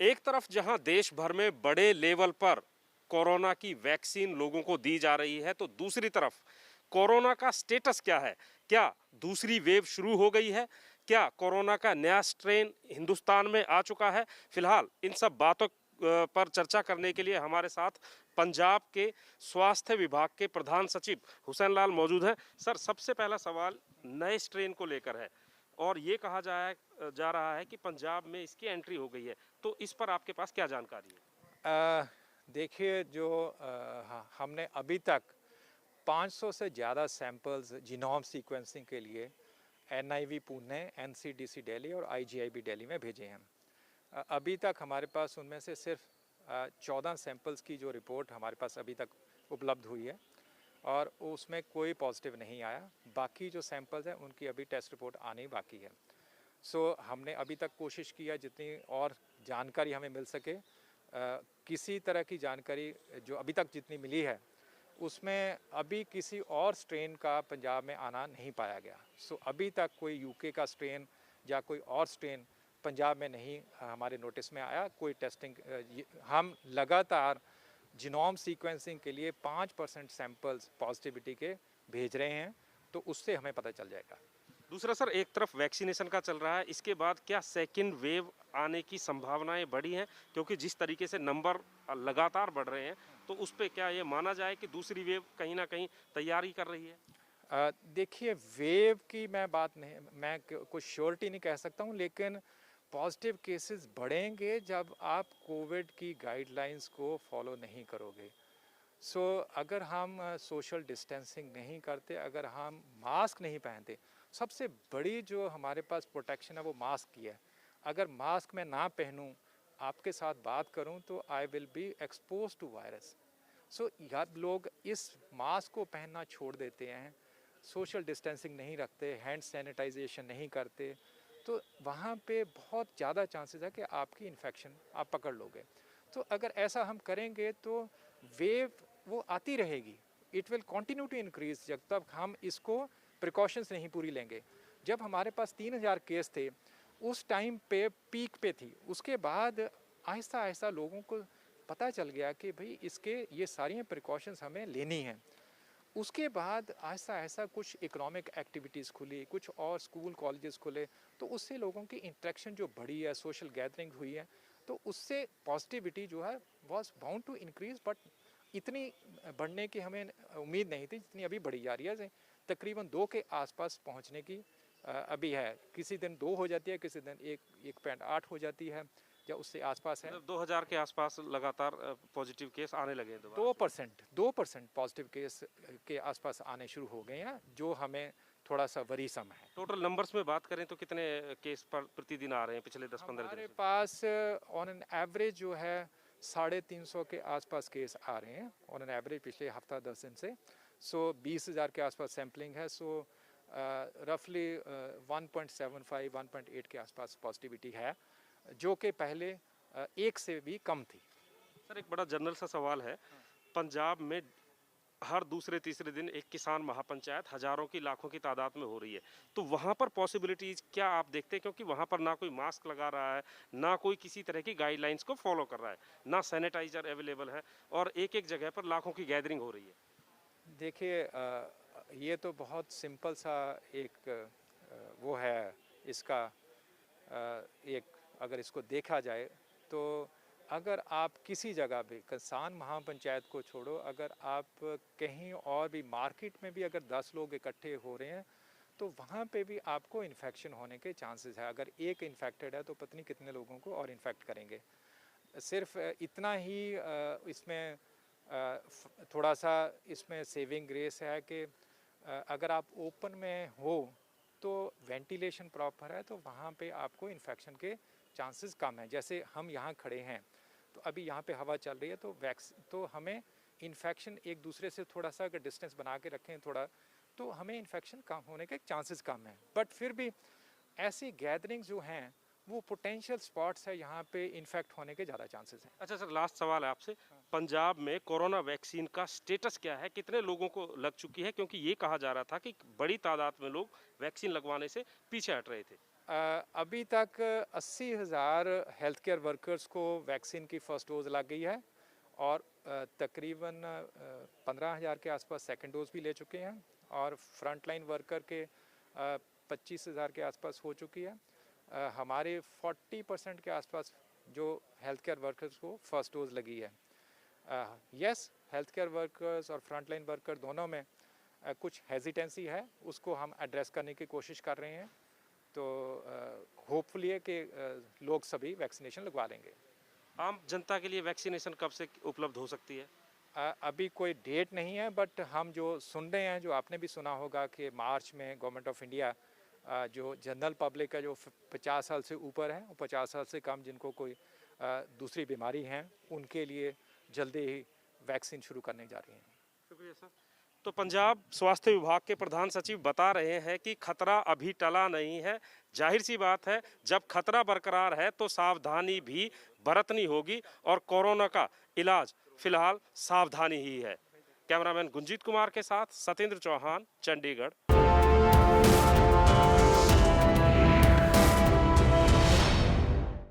एक तरफ जहां देश भर में बड़े लेवल पर कोरोना की वैक्सीन लोगों को दी जा रही है, तो दूसरी तरफ कोरोना का स्टेटस क्या है? क्या दूसरी वेव शुरू हो गई है? क्या कोरोना का नया स्ट्रेन हिंदुस्तान में आ चुका है? फिलहाल इन सब बातों पर चर्चा करने के लिए हमारे साथ पंजाब के स्वास्थ्य विभाग के प्रधान सचिव हुसैन लाल मौजूद हैं। सर, सबसे पहला सवाल नए स्ट्रेन को लेकर है और ये कहा जा रहा है कि पंजाब में इसकी एंट्री हो गई है, तो इस पर आपके पास क्या जानकारी है? देखिए जो हमने अभी तक 500 से ज़्यादा सैंपल्स जीनोम सीक्वेंसिंग के लिए एनआईवी पुणे, एनसीडीसी दिल्ली और आईजीआईबी दिल्ली में भेजे हैं। अभी तक हमारे पास उनमें से सिर्फ 14 सैंपल्स की जो रिपोर्ट हमारे पास अभी तक उपलब्ध हुई है और उसमें कोई पॉजिटिव नहीं आया। बाकी जो सैंपल्स हैं उनकी अभी टेस्ट रिपोर्ट आनी बाकी है। हमने अभी तक कोशिश किया जितनी और जानकारी हमें मिल सके। किसी तरह की जानकारी जो अभी तक जितनी मिली है उसमें अभी किसी और स्ट्रेन का पंजाब में आना नहीं पाया गया। अभी तक कोई यूके का स्ट्रेन या कोई और स्ट्रेन पंजाब में नहीं हमारे नोटिस में आया। कोई टेस्टिंग हम लगातार जीनोम सीक्वेंसिंग के लिए 5% सैंपल्स पॉजिटिविटी के भेज रहे हैं, तो उससे हमें पता चल जाएगा। दूसरा सर, एक तरफ वैक्सीनेशन का चल रहा है, इसके बाद क्या सेकंड वेव आने की संभावनाएं बढ़ी हैं? क्योंकि जिस तरीके से नंबर लगातार बढ़ रहे हैं, तो उस पे क्या ये माना जाए कि दूसरी वेव कहीं ना कहीं तैयारी कर रही है? देखिए, वेव की मैं कुछ श्योरिटी नहीं कह सकता हूँ, लेकिन पॉजिटिव केसेस बढ़ेंगे जब आप कोविड की गाइडलाइंस को फॉलो नहीं करोगे। अगर हम सोशल डिस्टेंसिंग नहीं करते, अगर हम मास्क नहीं पहनते, सबसे बड़ी जो हमारे पास प्रोटेक्शन है वो मास्क की है। अगर मास्क मैं ना पहनूं, आपके साथ बात करूं, तो I will be expose to virus. यार लोग इस मास्क को पहनना छोड़ देते हैं, सोशल डिस्टेंसिंग नहीं रखते, हैंड सैनिटाइजेशन नहीं करते, तो वहाँ पे बहुत ज़्यादा चांसेस है कि आपकी इन्फेक्शन आप पकड़ लोगे। तो अगर ऐसा हम करेंगे तो वेव वो आती रहेगी, it will continue to increase जब तक हम इसको प्रिकॉशंस नहीं पूरी लेंगे। जब हमारे पास 3000 केस थे उस टाइम पे पीक पे थी, उसके बाद आहिस्ता आहिस्ता लोगों को पता चल गया कि भाई इसके ये सारी प्रिकॉशंस हमें लेनी हैं। उसके बाद आहिस्ता आहिस्ता कुछ इकोनॉमिक एक्टिविटीज़ खुली, कुछ और स्कूल कॉलेजेस खुले, तो उससे लोगों की इंटरेक्शन जो बढ़ी है, सोशल गैदरिंग हुई है, तो उससे पॉजिटिविटी जो है was bound to increase. But इतनी बढ़ने की हमें उम्मीद नहीं थी जितनी अभी बढ़ी जा रही है। तकरीबन 2 के आसपास पहुंचने की अभी है। किसी दिन 2 हो जाती है, किसी दिन 1.8 हो जाती है, या उससे आसपास है। 2000 के आसपास लगातार पॉजिटिव केस आने लगे हैं दोबारा। 2% पॉजिटिव केस के आसपास आने शुरू हो गए हैं, जो हमें थोड़ा सा वरीसम है। टोटल नंबर्स में बात करें तो कितने केस पर प्रतिदिन आ रहे हैं पिछले 10-15 दिन हमारे से? पास ऑन एन एवरेज जो है 350 के आसपास केस आ रहे हैं ऑन एन एवरेज पिछले हफ्ता 10 दिन से। 20,000 के आसपास सैम्पलिंग है। रफली 1.75 1.8 के आसपास पॉजिटिविटी है, जो कि पहले 1 से भी कम थी। सर, एक बड़ा जनरल सा सवाल है। पंजाब में हर दूसरे तीसरे दिन एक किसान महापंचायत हजारों की लाखों की तादाद में हो रही है, तो वहाँ पर पॉसिबिलिटीज क्या आप देखते हैं? क्योंकि वहाँ पर ना कोई मास्क लगा रहा है, ना कोई किसी तरह की गाइडलाइंस को फॉलो कर रहा है, ना सैनिटाइजर अवेलेबल है, और एक एक जगह पर लाखों की गैदरिंग हो रही है। देखिए, ये तो बहुत सिंपल सा एक वो है इसका। एक अगर इसको देखा जाए तो अगर आप किसी जगह भी, किसान महापंचायत को छोड़ो, अगर आप कहीं और भी मार्केट में भी अगर 10 लोग इकट्ठे हो रहे हैं, तो वहाँ पे भी आपको इन्फेक्शन होने के चांसेस है। अगर एक इन्फेक्टेड है तो पता नहीं कितने लोगों को और इन्फेक्ट करेंगे। सिर्फ इतना ही इसमें थोड़ा सा इसमें सेविंग ग्रेस है कि अगर आप ओपन में हो तो वेंटिलेशन प्रॉपर है, तो वहाँ पे आपको इन्फेक्शन के चांसेस कम हैं। जैसे हम यहाँ खड़े हैं तो अभी यहाँ पे हवा चल रही है, तो हमें इन्फेक्शन एक दूसरे से थोड़ा सा अगर डिस्टेंस बना के रखें थोड़ा, तो हमें इन्फेक्शन कम होने के चांसेस कम हैं। बट फिर भी ऐसी गैदरिंग जो हैं वो पोटेंशियल स्पॉट्स है, यहाँ पे इन्फेक्ट होने के ज़्यादा चांसेस हैं। अच्छा सर, लास्ट सवाल है आपसे। पंजाब में कोरोना वैक्सीन का स्टेटस क्या है? कितने लोगों को लग चुकी है? क्योंकि ये कहा जा रहा था कि बड़ी तादाद में लोग वैक्सीन लगवाने से पीछे हट रहे थे। अभी तक 80,000 हेल्थ केयर वर्कर्स को वैक्सीन की फर्स्ट डोज लग गई है और तकरीबन 15,000 के आसपास सेकंड डोज भी ले चुके हैं और फ्रंट लाइन वर्कर के 25,000 के आसपास हो चुकी है। हमारे 40% के आसपास जो हेल्थ केयर वर्कर्स को फर्स्ट डोज लगी है। यस, हेल्थ केयर वर्कर्स और फ्रंट लाइन वर्कर दोनों में कुछ हेजिटेंसी है, उसको हम एड्रेस करने की कोशिश कर रहे हैं। तो होपफुली है कि लोग सभी वैक्सीनेशन लगवा लेंगे। आम जनता के लिए वैक्सीनेशन कब से उपलब्ध हो सकती है? अभी कोई डेट नहीं है, बट हम जो सुन रहे हैं, जो आपने भी सुना होगा कि मार्च में गवर्नमेंट ऑफ इंडिया जो जनरल पब्लिक है जो 50 साल से ऊपर है, 50 साल से कम जिनको कोई दूसरी बीमारी है, उनके लिए जल्दी ही वैक्सीन शुरू करने जा रही हैं। शुक्रिया सर। तो पंजाब स्वास्थ्य विभाग के प्रधान सचिव बता रहे हैं कि खतरा अभी टला नहीं है। जाहिर सी बात है, जब खतरा बरकरार है तो सावधानी भी बरतनी होगी और कोरोना का इलाज फिलहाल सावधानी ही है। कैमरामैन गुंजीत कुमार के साथ सत्येंद्र चौहान, चंडीगढ़।